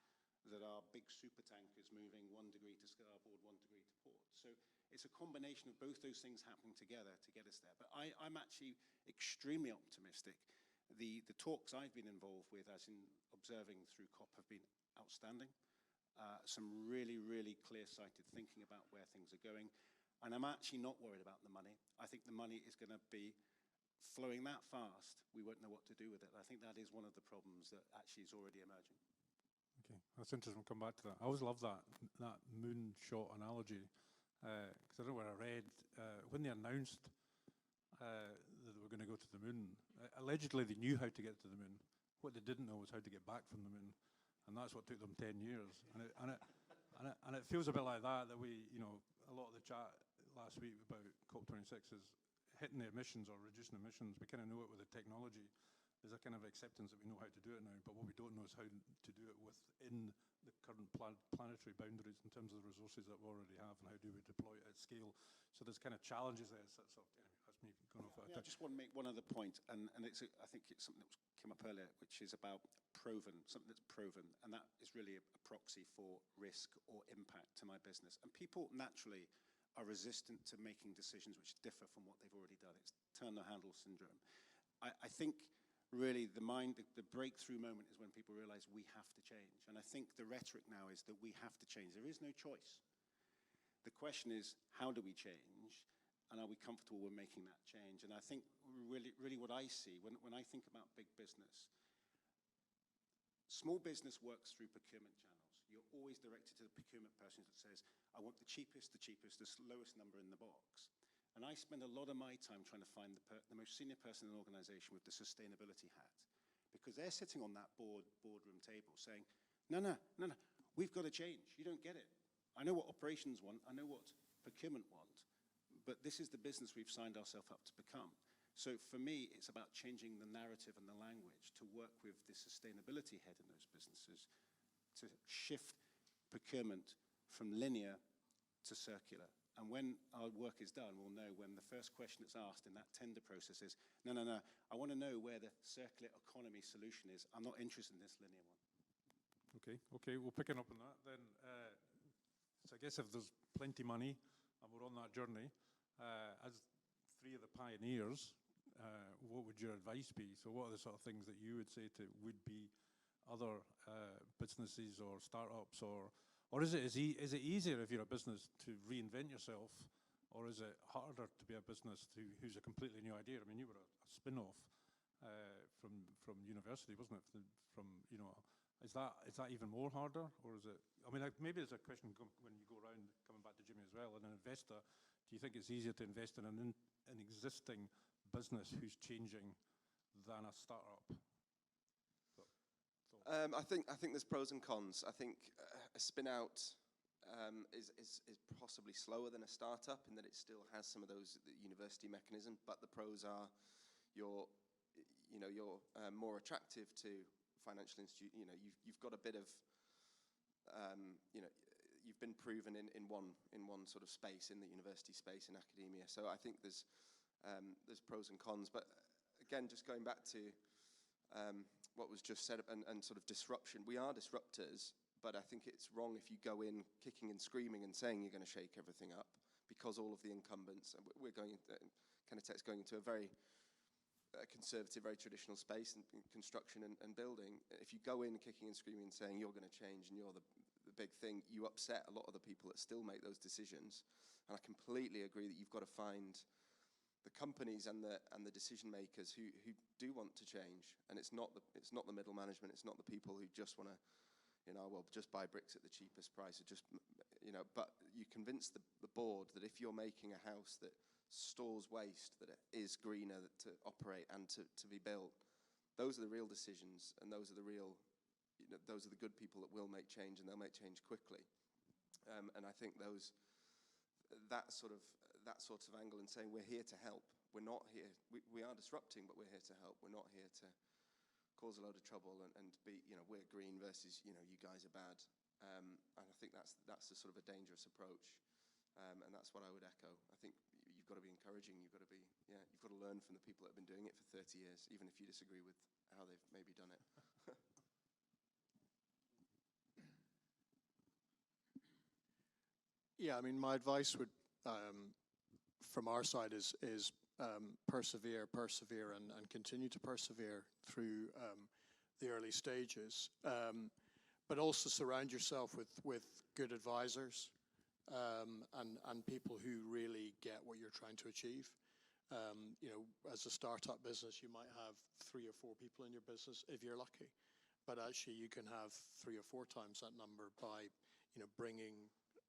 that are big super tankers moving 1 degree to starboard, 1 degree to port. So it's a combination of both those things happening together to get us there. But I'm actually extremely optimistic. The talks I've been involved with, as in observing through COP, have been outstanding. Some really, really clear-sighted thinking about where things are going. And I'm actually not worried about the money. I think the money is going to be flowing that fast, we won't know what to do with it. I think that is one of the problems that actually is already emerging. Okay, that's interesting. We'll come back to that. I always love that moonshot analogy, because I don't know where I read, when they announced that they were going to go to the moon, allegedly they knew how to get to the moon. What they didn't know was how to get back from the moon, and that's what took them 10 years. And it feels a bit like that we, a lot of the chat last week about COP26 is hitting the emissions or reducing emissions. We kind of know it with the technology. There's a kind of acceptance that we know how to do it now, but what we don't know is how to do it within the current planetary boundaries in terms of the resources that we already have, and how do we deploy it at scale. So there's kind of challenges there. So anyway, that's me going off. I just want to make one other point, and I think it's something that came up earlier, which is about something that's proven, and that is really a proxy for risk or impact to my business. And people naturally are resistant to making decisions which differ from what they've already done. It's turn the handle syndrome. I think really the breakthrough moment is when people realize we have to change. And I think the rhetoric now is that we have to change. There is no choice. The question is, how do we change? And are we comfortable with making that change? And I think really what I see when I think about big business, small business works through procurement channels. You're always directed to the procurement person that says, I want the cheapest, the lowest number in the box. And I spend a lot of my time trying to find the most senior person in an organization with the sustainability hat, because they're sitting on that boardroom table saying, no, we've got to change. You don't get it. I know what operations want. I know what procurement want. But this is the business we've signed ourselves up to become. So for me, it's about changing the narrative and the language to work with the sustainability head in those businesses to shift procurement from linear to circular. And when our work is done, we'll know when the first question that's asked in that tender process is, no, I want to know where the circular economy solution is. I'm not interested in this linear one. Okay, we'll pick up on that then. So I guess if there's plenty of money and we're on that journey, as three of the pioneers, what would your advice be? So what are the sort of things that you would say to would-be other businesses or startups, or is it easier if you're a business to reinvent yourself Or is it harder to be a business who's a completely new idea? I mean, you were a spin-off from university, wasn't it? Is that even more harder, or is it? I mean, maybe there's a question when you go around, coming back to Jimmy as well, and an investor. Do you think it's easier to invest in an existing business who's changing than a startup? I think there's pros and cons. I think a spin out is possibly slower than a startup in that it still has some of the university mechanism. But the pros are you're more attractive to financial institute. You've got a bit of you've been proven in one sort of space, in the university space, in academia. So I think there's pros and cons. But again, just going back to what was just said and sort of disruption. We are disruptors, but I think it's wrong if you go in kicking and screaming and saying you're going to shake everything up, because all of the incumbents, and Kenetech's going into a very conservative, very traditional space in construction and building. If you go in kicking and screaming and saying you're going to change and you're the big thing, you upset a lot of the people that still make those decisions. And I completely agree that you've got to find the companies and the decision makers who do want to change, and it's not the middle management, it's not the people who just want to, just buy bricks at the cheapest price, or just, but you convince the board that if you're making a house that stores waste, that it is greener to operate and to be built, those are the real decisions, and those are the real, those are the good people that will make change, and they'll make change quickly. And I think that sort of angle, and saying we're here to help. We're not here. We are disrupting, but we're here to help. We're not here to cause a load of trouble and be, we're green versus, you guys are bad. And I think that's a sort of a dangerous approach. And that's what I would echo. I think you've got to be encouraging. You've got to learn from the people that have been doing it for 30 years, even if you disagree with how they've maybe done it. Yeah, I mean, my advice would, from our side, is persevere, and continue to persevere through the early stages. But also surround yourself with good advisors and people who really get what you're trying to achieve. As a startup business, you might have 3 or 4 people in your business if you're lucky, but actually you can have 3 or 4 times that number by bringing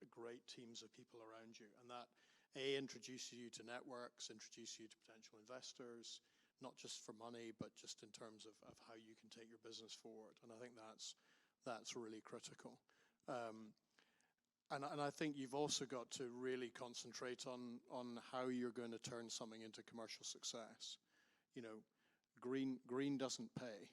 great teams of people around you, and that introduces you to networks, introduces you to potential investors, not just for money, but just in terms of how you can take your business forward. And I think that's really critical. And I think you've also got to really concentrate on how you're going to turn something into commercial success. Green doesn't pay.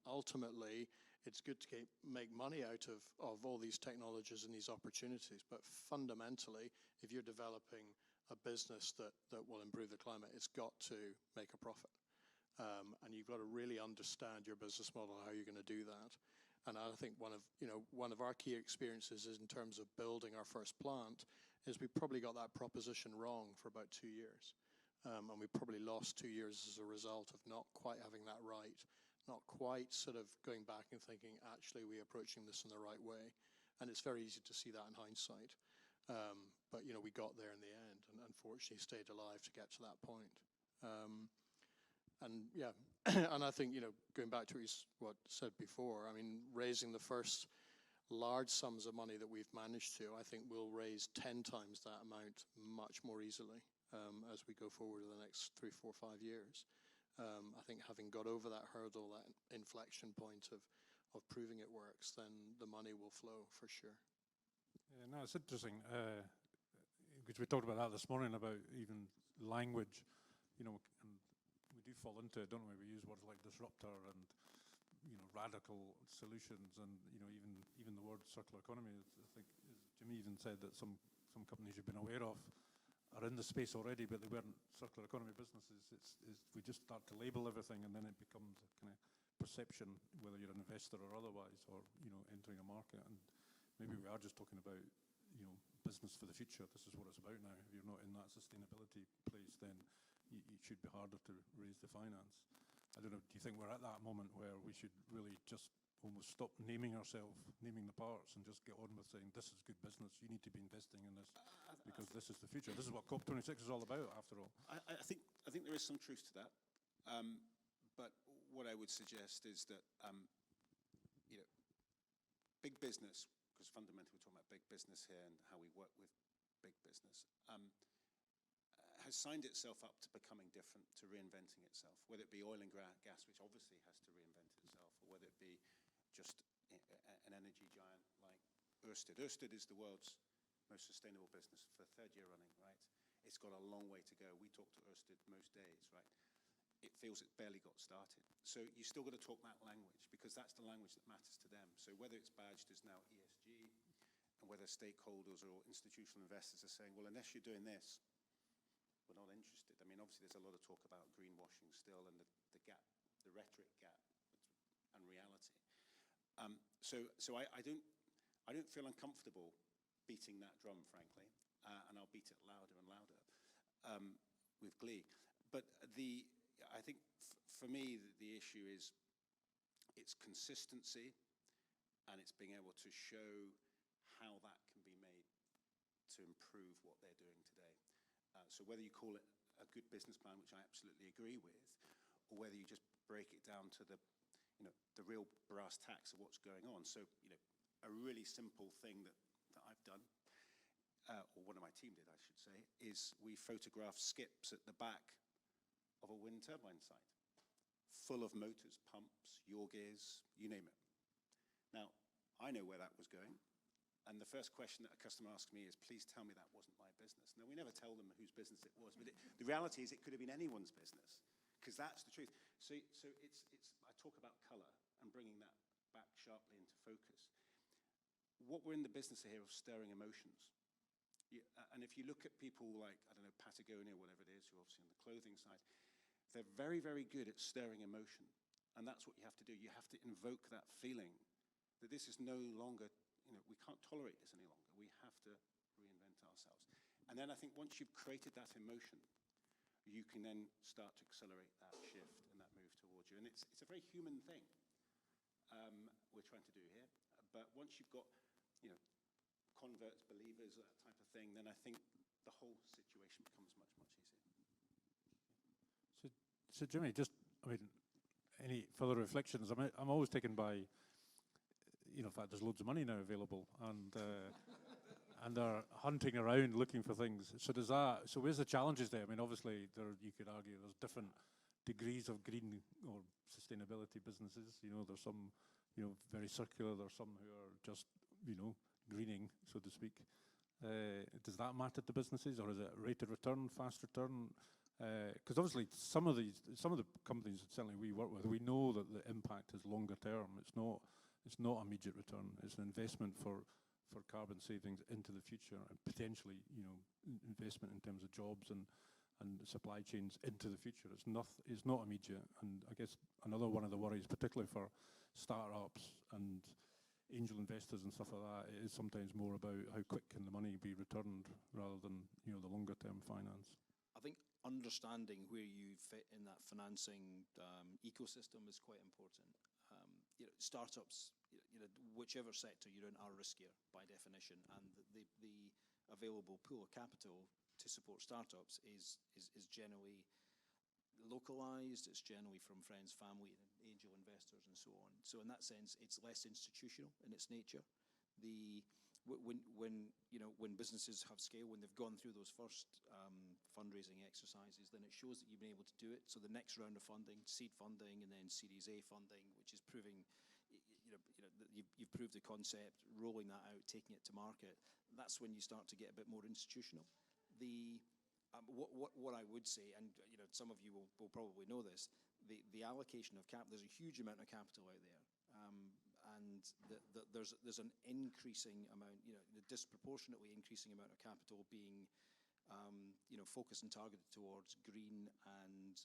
Ultimately, it's good to make money out of all these technologies and these opportunities, but fundamentally, if you're developing a business that will improve the climate, it's got to make a profit. And you've got to really understand your business model, how you're going to do that. And I think one of our key experiences is in terms of building our first plant, is we probably got that proposition wrong for about 2 years. And we probably lost 2 years as a result of not quite having that right. Not quite sort of going back and thinking, actually, we're approaching this in the right way. And it's very easy to see that in hindsight. But, we got there in the end and unfortunately stayed alive to get to that point. And yeah, and I think, going back to what said before, I mean, raising the first large sums of money that we've managed to, I think we'll raise 10 times that amount much more easily as we go forward in the next 3, 4, 5 years. I think having got over that hurdle, that inflection point of proving it works, then the money will flow for sure. Yeah, no, it's interesting, because we talked about that this morning, about even language, and we do fall into it, don't we? We use words like disruptor and, radical solutions, and, even the word circular economy. I think Jimmy even said that some companies you've been aware of are in the space already, but they weren't circular economy businesses. We just start to label everything, and then it becomes a kind of perception, whether you're an investor or otherwise, or entering a market. And maybe we are just talking about business for the future. This is what it's about now. If you're not in that sustainability place, then it should be harder to raise the finance. I don't know, do you think we're at that moment where we should really just almost stop naming ourselves, naming the parts, and just get on with saying, this is good business, you need to be investing in this, because this is the future. This is what COP26 is all about, after all. I think there is some truth to that. But what I would suggest is that, you know, big business, because fundamentally we're talking about big business here and how we work with big business, has signed itself up to becoming different, to reinventing itself, whether it be oil and gas, which obviously has to reinvent itself, or whether it be just an energy giant like Ørsted. Ørsted is the world's most sustainable business for the third year running, right? It's got a long way to go. We talk to Ørsted most days, right? It feels it's barely got started. So you still got to talk that language, because that's the language that matters to them. So whether it's badged as now ESG, and whether stakeholders or institutional investors are saying, well, unless you're doing this, we're not interested. I mean, obviously there's a lot of talk about greenwashing still, and the gap, the rhetoric gap and reality. So I don't feel uncomfortable beating that drum, frankly, and I'll beat it louder and louder with glee. But I think for me the issue is it's consistency, and it's being able to show how that can be made to improve what they're doing today. So whether you call it a good business plan, which I absolutely agree with, or whether you just break it down to the real brass tacks of what's going on. So, a really simple thing that I've done, or one of my team did, I should say, is we photographed skips at the back of a wind turbine site, full of motors, pumps, yaw gears, you name it. Now, I know where that was going. And the first question that a customer asks me is, please tell me that wasn't my business. Now, we never tell them whose business it was, but the reality is it could have been anyone's business, because that's the truth. So I talk about color and bringing that back sharply into focus. What we're in the business here of stirring emotions. And if you look at people like, I don't know, Patagonia, whatever it is, who are obviously on the clothing side, they're very, very good at stirring emotion. And that's what you have to do. You have to invoke that feeling that this is no longer, we can't tolerate this any longer. We have to reinvent ourselves. And then I think once you've created that emotion, you can then start to accelerate that shift and that move towards you. And it's a very human thing we're trying to do here. But once you've got, converts, believers, that type of thing, then I think the whole situation becomes much, much easier. So Jimmy, any further reflections? I'm always taken by, in fact, there's loads of money now available, and and they're hunting around looking for things. So where's the challenges there? I mean, obviously, you could argue there's different degrees of green or sustainability businesses. There's some, very circular. There's some who are just, greening, so to speak. Does that matter to businesses, or is it rate of return, fast return? Because obviously some of the companies that certainly we work with, we know that the impact is longer term. It's not immediate return. It's an investment for carbon savings into the future, and potentially investment in terms of jobs and supply chains into the future. It's not immediate, and I guess another one of the worries, particularly for startups and angel investors and stuff like that, it is sometimes more about how quick can the money be returned rather than the longer term finance. I think understanding where you fit in that financing ecosystem is quite important. Startups, whichever sector you're in, are riskier by definition, and the available pool of capital to support startups is generally localized. It's generally from friends, family, and angel investors, and so on. So in that sense, it's less institutional in its nature. When businesses have scale, when they've gone through those first fundraising exercises, then it shows that you've been able to do it. So the next round of funding, seed funding, and then Series A funding, which is proving, you've proved the concept, rolling that out, taking it to market. That's when you start to get a bit more institutional. What I would say, and some of you will probably know this, the allocation of capital, there's a huge amount of capital out there, and there's an increasing amount, the disproportionately increasing amount of capital being focused and targeted towards green and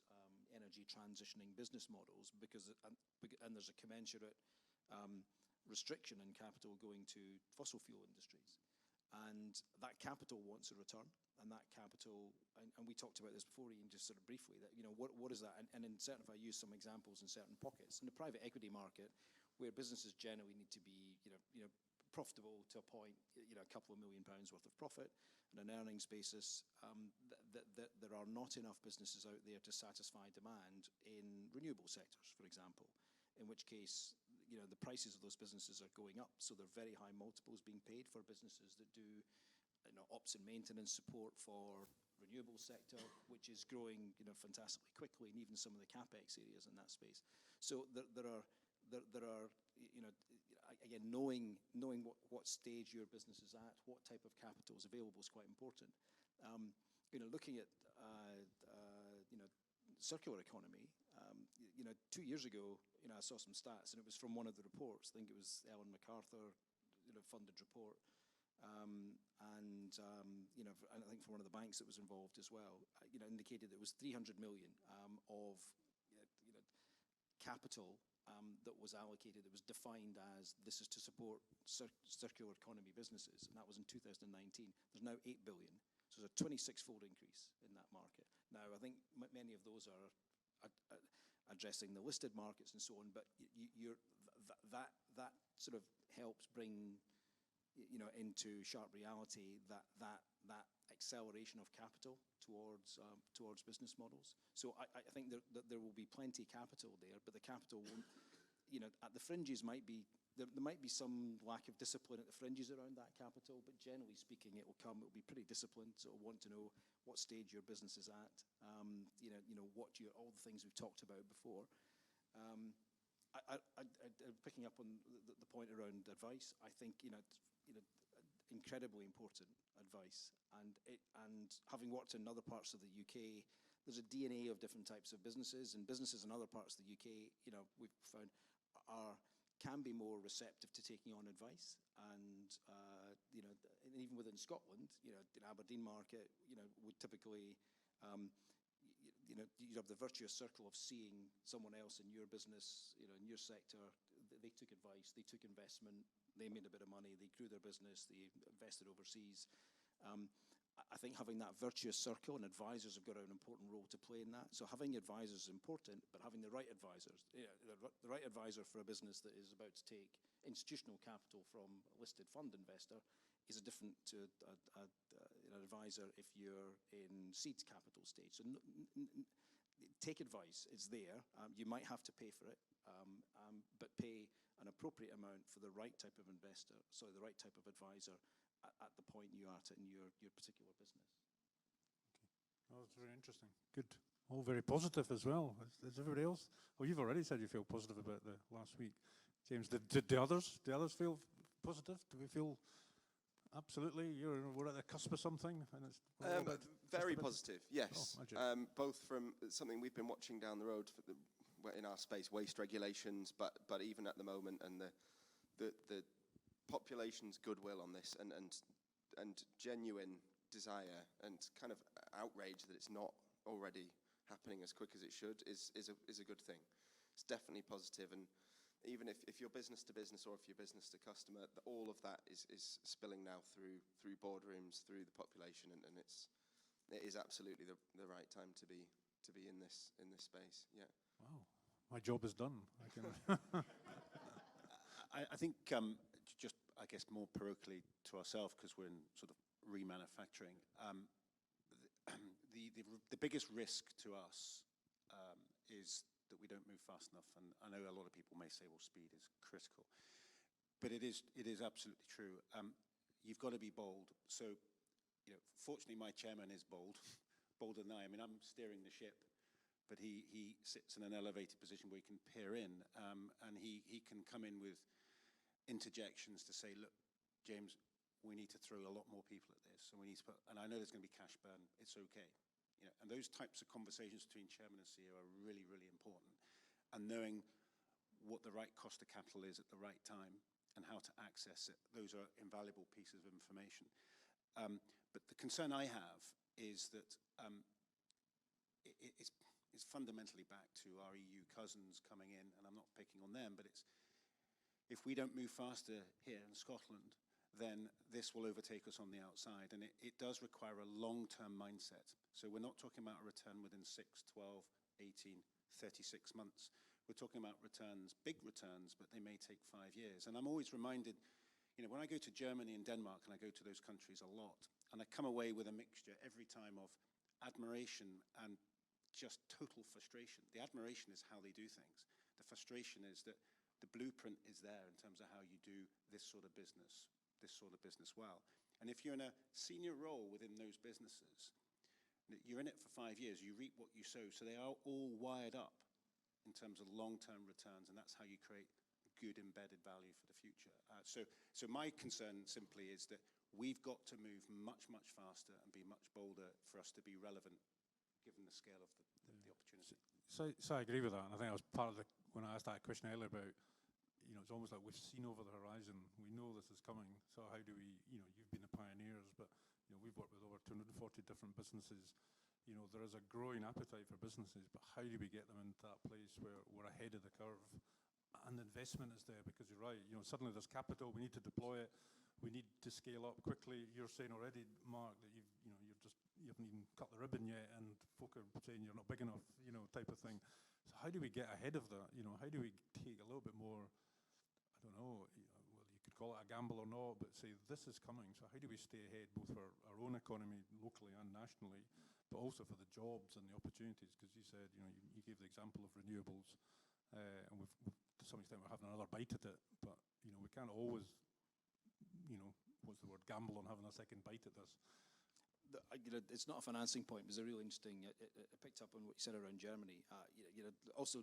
energy transitioning business models, and there's a commensurate restriction in capital going to fossil fuel industries. And that capital wants a return, that capital, and we talked about this before, Ian, just sort of briefly, that, you know, what is that? And in certain, if I use some examples in certain pockets, in the private equity market, where businesses generally need to be, profitable to a point, a couple of £1 million worth of profit on an earnings basis, there are not enough businesses out there to satisfy demand in renewable sectors, for example, in which case, the prices of those businesses are going up, so there are very high multiples being paid for businesses that do, ops and maintenance support for renewable sector, which is growing, fantastically quickly, and even some of the capex areas in that space. So there are, again, knowing what stage your business is at, what type of capital is available is quite important. Looking at circular economy, 2 years ago, I saw some stats, and it was from one of the reports. I think it was Ellen MacArthur, funded report, and I think from one of the banks that was involved as well, indicated that it was 300 million of capital that was allocated, that was defined as this is to support circular economy businesses, and that was in 2019. There's now 8 billion, so there's a 26-fold increase in that market. Now, I think many of those are addressing the listed markets and so on, but that sort of helps bring into sharp reality that acceleration of capital towards business models. So I think that there will be plenty of capital there, but the capital won't, at the fringes there might be some lack of discipline at the fringes around that capital, but generally speaking, it will be pretty disciplined, so it'll want to know what stage your business is at, all the things we've talked about before. Picking up on the point around advice, I think, incredibly important advice, and having worked in other parts of the UK, there's a DNA of different types of businesses, and businesses in other parts of the UK, we've found can be more receptive to taking on advice, and even within Scotland, the Aberdeen market, would typically, you'd have the virtuous circle of seeing someone else in your business, in your sector, they took advice, they took investment, they made a bit of money, they grew their business, they invested overseas. I think having that virtuous circle, and advisors have got an important role to play in that. So having advisors is important, but having the right advisors, the right advisor for a business that is about to take institutional capital from a listed fund investor is different to an advisor if you're in seed capital stage. So take advice, it's there. You might have to pay for it, but pay an appropriate amount for the right type of investor, the right type of advisor at the point you're at in your particular business. Okay. Oh, that's very interesting. Good. All very positive as well. Is everybody else? Well, you've already said you feel positive about the last week. James, did the others feel positive? Do we feel absolutely we're at the cusp of something? And it's very positive, yes. Oh, both from something we've been watching down the road in our space, waste regulations, but even at the moment, and the population's goodwill on this, and genuine desire and kind of outrage that it's not already happening as quick as it should is a good thing. It's definitely positive, and even if you're business to business or if you're business to customer, all of that is spilling now through boardrooms, through the population, and it is absolutely the right time to be in this space. Yeah. Wow, my job is done. I can. I think just, I guess, more parochially to ourselves, because we're in sort of remanufacturing, the biggest risk to us is that we don't move fast enough. And I know a lot of people may say, well, speed is critical, but it is absolutely true. You've got to be bold. So, fortunately, my chairman is bold, bolder than I. I mean, I'm steering the ship, but he sits in an elevated position where he can peer in, and he can come in with interjections to say, look, James, we need to throw a lot more people at this, and we need to and I know there's going to be cash burn, it's okay. And those types of conversations between chairman and CEO are really, really important. And knowing what the right cost of capital is at the right time and how to access it, those are invaluable pieces of information. But the concern I have is that it's fundamentally back to our EU cousins coming in, and I'm not picking on them, but it's if we don't move faster here in Scotland, then this will overtake us on the outside. And it does require a long-term mindset. So we're not talking about a return within 6, 12, 18, 36 months. We're talking about returns, big returns, but they may take 5 years. And I'm always reminded, when I go to Germany and Denmark, and I go to those countries a lot, and I come away with a mixture every time of admiration and just total frustration. The admiration is how they do things. The frustration is that the blueprint is there in terms of how you do this sort of business well. And if you're in a senior role within those businesses, you're in it for 5 years, you reap what you sow. So they are all wired up in terms of long-term returns, and that's how you create good embedded value for the future. So my concern simply is that we've got to move much, much faster and be much bolder for us to be relevant, given the scale of the opportunity. So I agree with that, and I think that was part of when I asked that question earlier about, it's almost like we've seen over the horizon, we know this is coming, so how do we, you've been the pioneers, but we've worked with over 240 different businesses. There is a growing appetite for businesses, but how do we get them into that place where we're ahead of the curve? And the investment is there, because you're right, suddenly there's capital, we need to deploy it, we need to scale up quickly. You're saying already, Mark, that you haven't even cut the ribbon yet, and folk are saying you're not big enough, type of thing. So how do we get ahead of that? How do we take a little bit more, I don't know, whether you could call it a gamble or not, but say this is coming. So how do we stay ahead, both for our own economy, locally and nationally, but also for the jobs and the opportunities? Because you said, you gave the example of renewables, and we've, to some extent, we're having another bite at it, but we can't always, what's the word, gamble on having a second bite at this. It's not a financing point. It was a real interesting. I picked up on what you said around Germany. Also,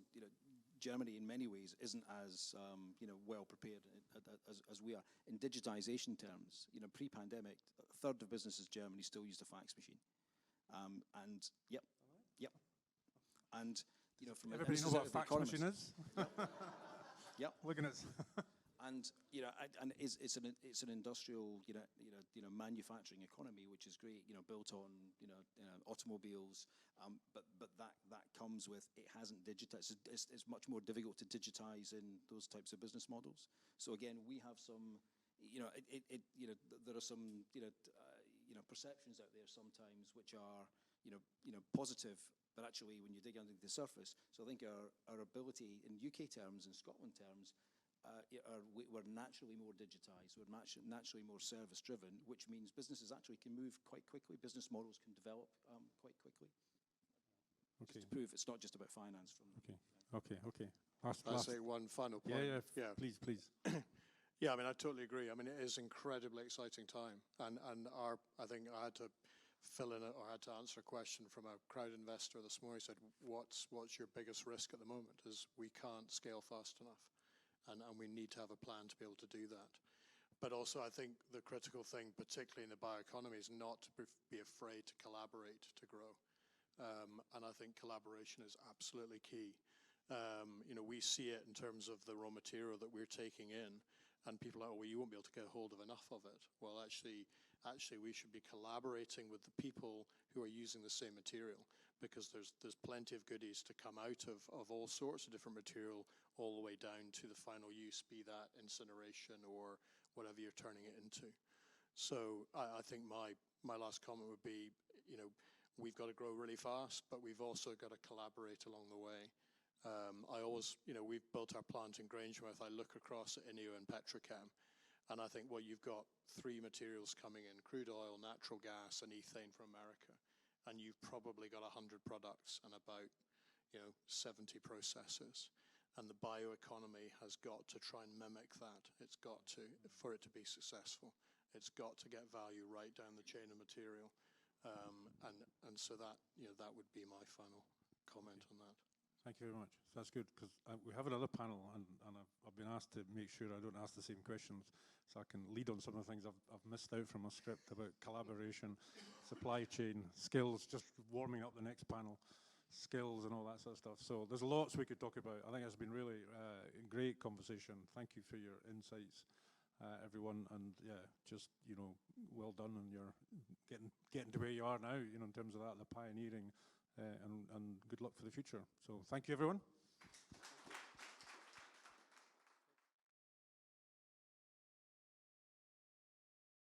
Germany in many ways isn't as well prepared as we are in digitization terms. Pre-pandemic, a third of businesses in Germany still used a fax machine, and and from everybody knows what a fax machine is. Yep. Looking at. And and it's an industrial manufacturing economy, which is great, built on automobiles, but that comes with, it hasn't digitized. It's much more difficult to digitize in those types of business models. So again, we have some, there are some perceptions out there sometimes which are positive, but actually when you dig under the surface. So I think our ability in UK terms and Scotland terms. We're naturally more digitized, we're naturally more service-driven, which means businesses actually can move quite quickly, business models can develop quite quickly. Okay. Just to prove it's not just about finance. Okay. I'll say one final point. Yeah. Please. Yeah, I totally agree. It is incredibly exciting time. And I think I had to fill in or had to answer a question from a crowd investor this morning. He said, what's your biggest risk at the moment? Is we can't scale fast enough. And we need to have a plan to be able to do that. But also I think the critical thing, particularly in the bioeconomy, is not to be afraid to collaborate to grow. And I think collaboration is absolutely key. We see it in terms of the raw material that we're taking in, and people are, well, you won't be able to get hold of enough of it. Well, actually we should be collaborating with the people who are using the same material, because there's plenty of goodies to come out of all sorts of different material, all the way down to the final use, be that incineration or whatever you're turning it into. So I think my last comment would be, we've got to grow really fast, but we've also got to collaborate along the way. We've built our plant in Grangemouth. I look across at INEO and Petrochem, and I think, well, you've got 3 materials coming in: crude oil, natural gas, and ethane from America. And you've probably got 100 products and about 70 processes. And the bioeconomy has got to try and mimic that. It's got to, for it to be successful, it's got to get value right down the chain of material. And so that would be my final comment on that. Thank you very much. That's good, because we have another panel, and I've been asked to make sure I don't ask the same questions, so I can lead on some of the things I've missed out from my script about collaboration, supply chain, skills, just warming up the next panel, skills and all that sort of stuff. So there's lots we could talk about. I think it's been really a great conversation. Thank you for your insights, everyone, and just well done, and you're getting to where you are now, in terms of that, the pioneering. And good luck for the future. So thank you, everyone.